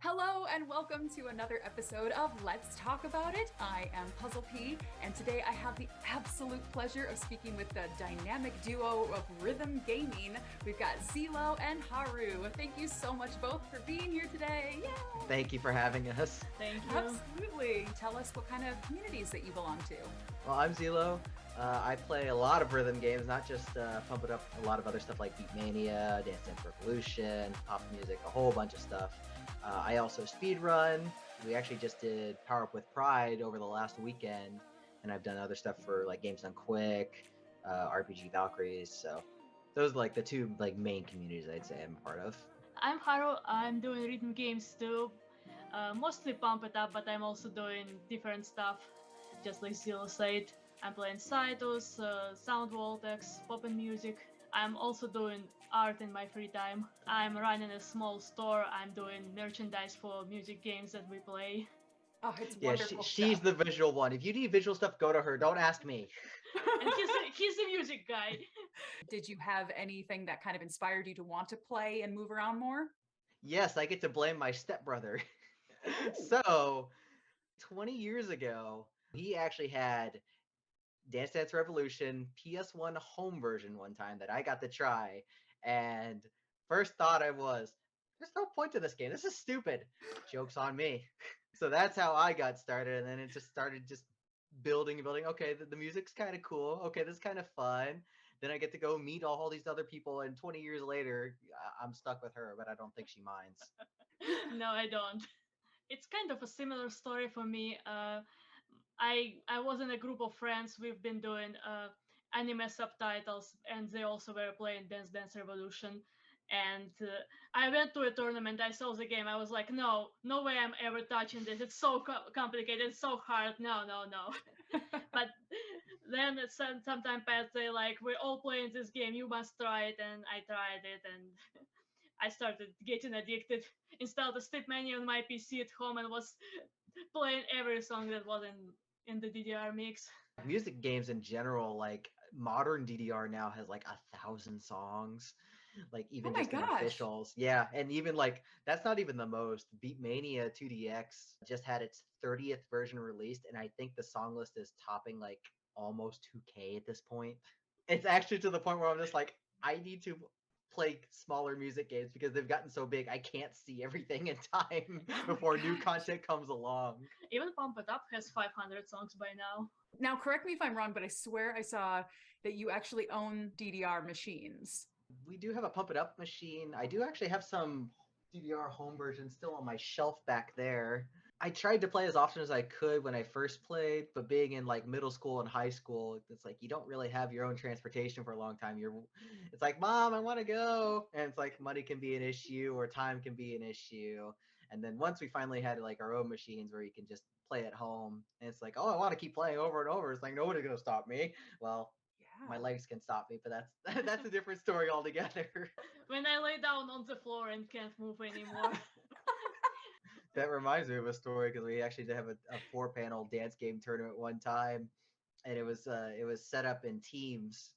Hello and welcome to another episode of Let's Talk About It. I am Puzzle P, and today I have the absolute pleasure of speaking with the dynamic duo of rhythm gaming. We've got ZELLOOO and Haru. Thank you so much both for being here today. Yay! Thank you for having us. Thank you. Absolutely. Tell us what kind of communities that you belong to. Well, I'm ZELLLOO. I play a lot of rhythm games, not just Pump It Up, a lot of other stuff like Beatmania, Dance Dance Revolution, pop music, a whole bunch of stuff. I also speedrun. We actually just did Power Up with Pride over the last weekend, and I've done other stuff for like Games Done Quick, RPG Valkyries. So those are like the two like main communities I'd say I'm a part of. I'm Haru. I'm doing rhythm games too. Mostly Pump It Up, but I'm also doing different stuff. Just like ZELLLOO said, I'm playing Cytos, Sound Vortex, pop and music. I'm also doing art in my free time. I'm running a small store. I'm doing merchandise for music games that we play. Oh, it's Yeah, wonderful she's stuff. the visual one. If you need visual stuff, go to her. Don't ask me. And he's the music guy. Did you have anything that kind of inspired you to want to play and move around more? Yes, I get to blame my stepbrother. So, 20 years ago, he actually had Dance Dance Revolution PS1 home version one time that I got to try. And first thought I was, there's no point to this game. This is stupid. Joke's on me. So that's how I got started. And then it just started just building and building. Okay, the music's kind of cool. Okay, this is kind of fun. Then I get to go meet all these other people. And 20 years later, I'm stuck with her, but I don't think she minds. No, I don't. It's kind of a similar story for me. I was in a group of friends. We've been doing anime subtitles, and they also were playing Dance Dance Revolution. And I went to a tournament. I saw the game. I was like, no, no way I'm ever touching this. It's so complicated. It's so hard. No, no, no. But then some time passed. They like, we're all playing this game. You must try it. And I tried it, and I started getting addicted. Installed a step menu on my PC at home and was playing every song that was in the DDR mix. Music games in general, like modern DDR now has like 1,000 songs, like Oh even my just in gosh. officials. Yeah, and even like that's not even the most. Beatmania 2DX just had its 30th version released, and I think the song list is topping like almost 2K at this point. It's actually to the point where I'm just like, I need to play smaller music games because they've gotten so big I can't see everything in time before new content comes along. Even Pump It Up has 500 songs by now. Now, correct me if I'm wrong, but I swear I saw that you actually own DDR machines. We do have a Pump It Up machine. I do actually have some DDR home versions still on my shelf back there. I tried to play as often as I could when I first played, but being in like middle school and high school, it's like you don't really have your own transportation for a long time. It's like, Mom, I want to go, and it's like money can be an issue or time can be an issue. And then once we finally had like our own machines where you can just play at home, and it's like, oh, I want to keep playing over and over. It's like nobody's gonna stop me. Well, my Yeah. legs can stop me, but that's a different story altogether. When I lay down on the floor and can't move anymore. That reminds me of a story because we actually did have a 4-panel dance game tournament one time, and it was set up in teams.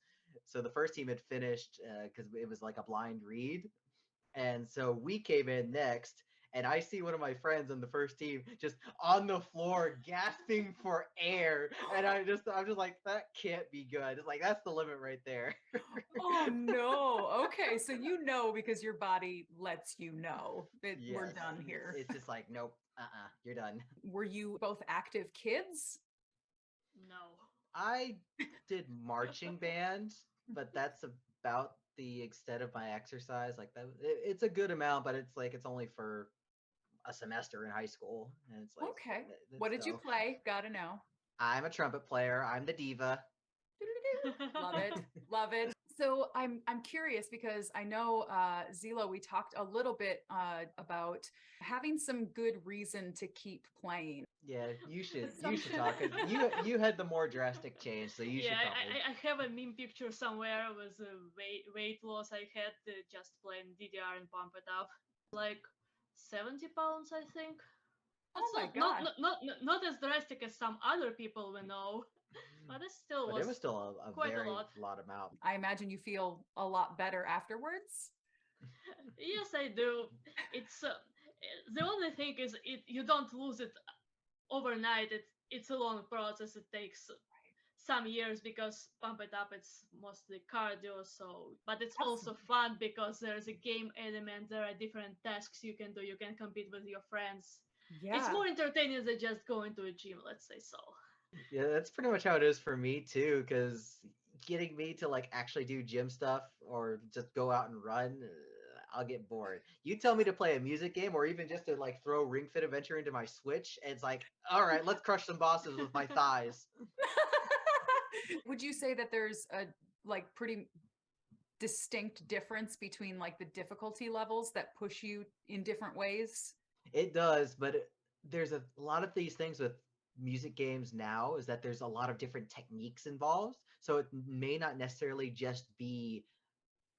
So the first team had finished because it was like a blind read, and so we came in next, and I see one of my friends on the first team just on the floor gasping for air, and I'm just like, that can't be good. It's like that's the limit right there. Oh no. Okay, so you know because your body lets you know that we're Yes, done here. it's just like nope, you're done. Were you both active kids? No. I did marching band, but that's about the extent of my exercise. Like it's a good amount, but it's like it's only for a semester in high school, and it's like Okay. that's What did you so. play? Gotta know. I'm a trumpet player. I'm the diva. Love it. Love it. So I'm curious because I know ZELLLOO, we talked a little bit about having some good reason to keep playing. Yeah, you should Assumption. talk because you had the more drastic change, so you Yeah, should probably. I have a meme picture somewhere with the weight loss I had just playing DDR and Pump It Up. Like 70 pounds, I think. Oh That's my not, God. not as drastic as some other people we know, but it still But was it was still a quite a very lot. lot amount. I imagine you feel a lot better afterwards. Yes, I do. It's The only thing is, you don't lose it overnight. It's a long process. It takes some years because pump it up it's mostly cardio, so but it's also Absolutely. fun because there's a game element, there are different tasks you can do, you can compete with your friends. It's Yeah. more entertaining than just going to a gym, let's say so. Yeah, that's pretty much how it is for me too, because getting me to like actually do gym stuff or just go out and run, I'll get bored. You tell me to play a music game or even just to like throw Ring Fit Adventure into my Switch, and it's like, all right, let's crush some bosses with my thighs. Would you say that there's a like pretty distinct difference between like the difficulty levels that push you in different ways? It does, but there's a lot of these things with music games now is that there's a lot of different techniques involved. So it may not necessarily just be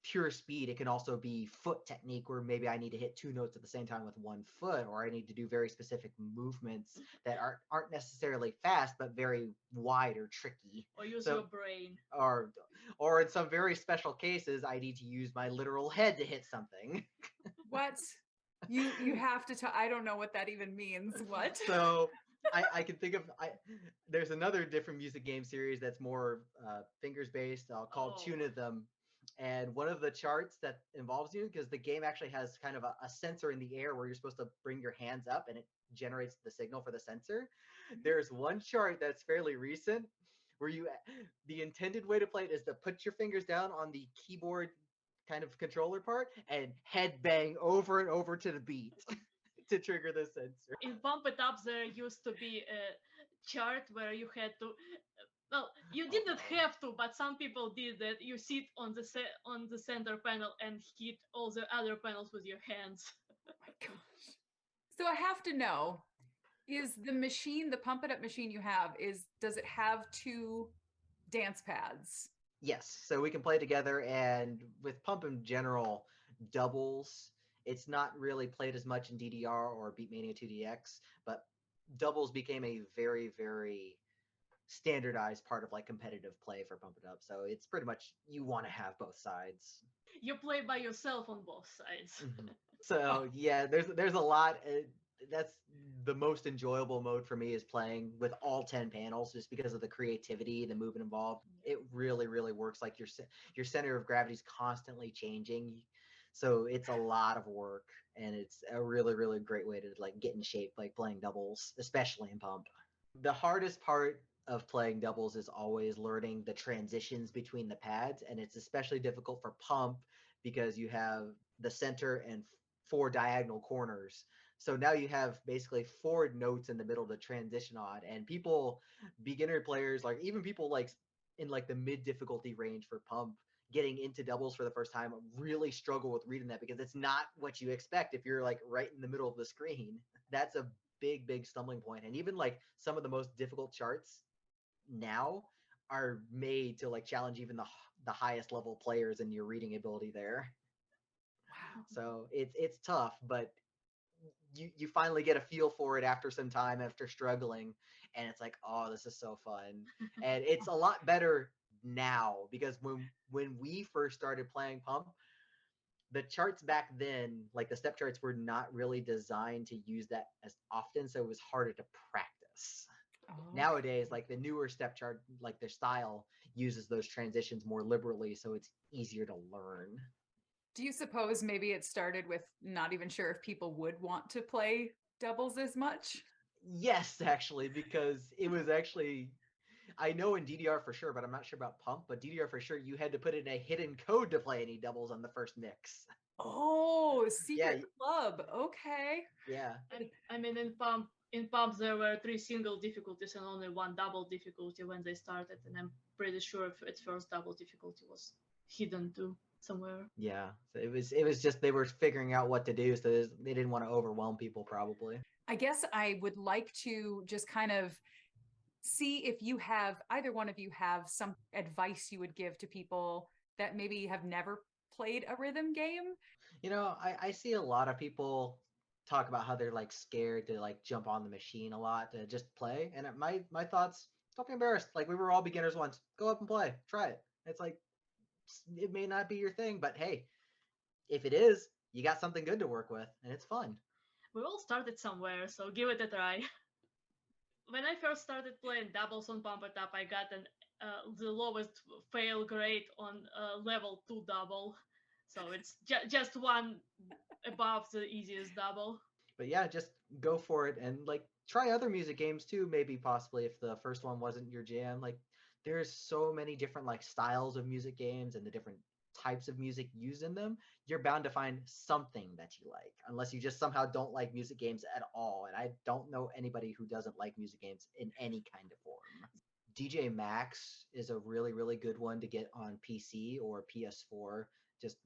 pure speed. It can also be foot technique where maybe I need to hit two notes at the same time with one foot, or I need to do very specific movements that aren't necessarily fast but very wide or tricky. Or use So your brain. or or in some very special cases I need to use my literal head to hit something. What? You have to tell, I don't know what that even means. What? So I can think of there's another different music game series that's more fingers based called Oh. Tune Them, and one of the charts that involves you because the game actually has kind of a sensor in the air where you're supposed to bring your hands up and it generates the signal for the sensor. There's one chart that's fairly recent where the intended way to play it is to put your fingers down on the keyboard kind of controller part and head bang over and over to the beat to trigger the sensor. In Pump It Up there used to be a chart where you had to, well, you didn't have to, but some people did that. You sit on the center panel and hit all the other panels with your hands. Oh my gosh. So I have to know, is the machine, the Pump It Up machine you have, does it have two dance pads? Yes, so we can play together, and with Pump in general, doubles, it's not really played as much in DDR or Beatmania 2DX, but doubles became a very, very standardized part of like competitive play for Pump It Up. So it's pretty much you want to have both sides. You play by yourself on both sides. So yeah, there's a lot. That's the most enjoyable mode for me is playing with all 10 panels, just because of the creativity, the movement involved. It really, really works. Like your center of gravity is constantly changing, so it's a lot of work, and it's a really, really great way to like get in shape, like playing doubles, especially in Pump. The hardest part of playing doubles is always learning the transitions between the pads, and it's especially difficult for Pump because you have the center and four diagonal corners. So now you have basically four notes in the middle to transition on, and people, beginner players, like even people like in like the mid difficulty range for Pump, getting into doubles for the first time really struggle with reading that because it's not what you expect if you're like right in the middle of the screen. That's a big, big stumbling point. And even like some of the most difficult charts now are made to like challenge even the highest level players in your reading ability there. Wow. So it's tough, but you finally get a feel for it after some time after struggling, and it's like, oh, this is so fun. And it's a lot better now because when we first started playing Pump, the charts back then, like the step charts, were not really designed to use that as often, so it was harder to practice. Oh, Nowadays, like the newer step chart, like their style uses those transitions more liberally, so it's easier to learn. do you suppose maybe it started with not even sure if people would want to play doubles as much? Yes, actually, because it was actually, I know in DDR for sure, but I'm not sure about Pump, but DDR for sure, you had to put in a hidden code to play any doubles on the first mix. Oh, Yeah, secret club. Okay. yeah. I mean, in pump there were 3 single difficulties and only 1 double difficulty when they started, and I'm pretty sure its first double difficulty was hidden too somewhere. Yeah, so it was just they were figuring out what to do, so they didn't want to overwhelm people probably. I guess I would like to just kind of see if you have, either one of you have some advice you would give to people that maybe have never played a rhythm game. You know, I see a lot of people talk about how they're like scared to like jump on the machine a lot to just play, and my thoughts, don't be embarrassed. Like we were all beginners once. Go up and play, try it. It's like it may not be your thing, but hey, if it is, you got something good to work with, and it's fun. we all started somewhere, so give it a try. When I first started playing doubles on Pumper Top, I got the lowest fail grade on level 2 double. So it's just one above the easiest double. But yeah, just go for it and like try other music games too, maybe possibly if the first one wasn't your jam. Like there's so many different like styles of music games and the different types of music used in them. You're bound to find something that you like, unless you just somehow don't like music games at all. And I don't know anybody who doesn't like music games in any kind of form. DJ Max is a really, really good one to get on PC or PS4. Just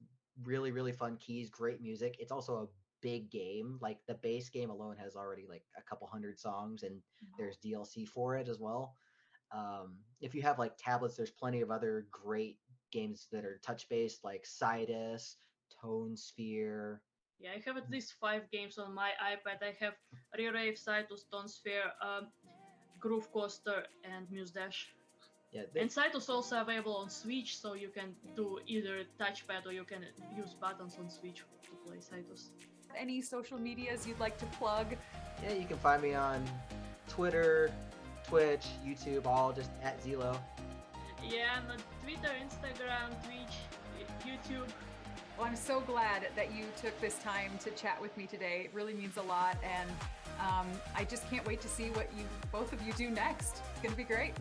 really, really fun keys, great music. It's also a big game. Like the base game alone has already like a couple hundred songs, and there's DLC for it as well. If you have like tablets, there's plenty of other great games that are touch based, like Sidus, Tone Sphere. Yeah, I have at least 5 games on my iPad. I have Re-Rave, Cytus, Tonsphere, Groove Coaster, and Muse Dash. Yeah, And Cytus also available on Switch, so you can do either touchpad or you can use buttons on Switch to play Cytus. Any social medias you'd like to plug? yeah, you can find me on Twitter, Twitch, YouTube, all just at ZELLOOO. Yeah, I'm on Twitter, Instagram, Twitch, YouTube. Well, I'm so glad that you took this time to chat with me today. It really means a lot, and I just can't wait to see what both of you do next. It's going to be great.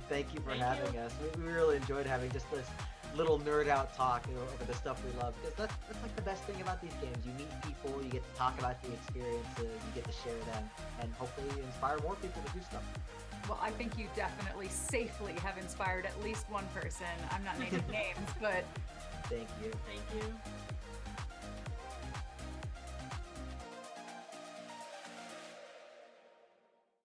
Thank you for Thank having us. We really enjoyed having just this little nerd out talk over the stuff we love, because that's like the best thing about these games. You meet people, you get to talk about the experiences, you get to share them, and hopefully inspire more people to do stuff. Well, I think you definitely safely have inspired at least one person. I'm not naming names, but Thank you. Thank you.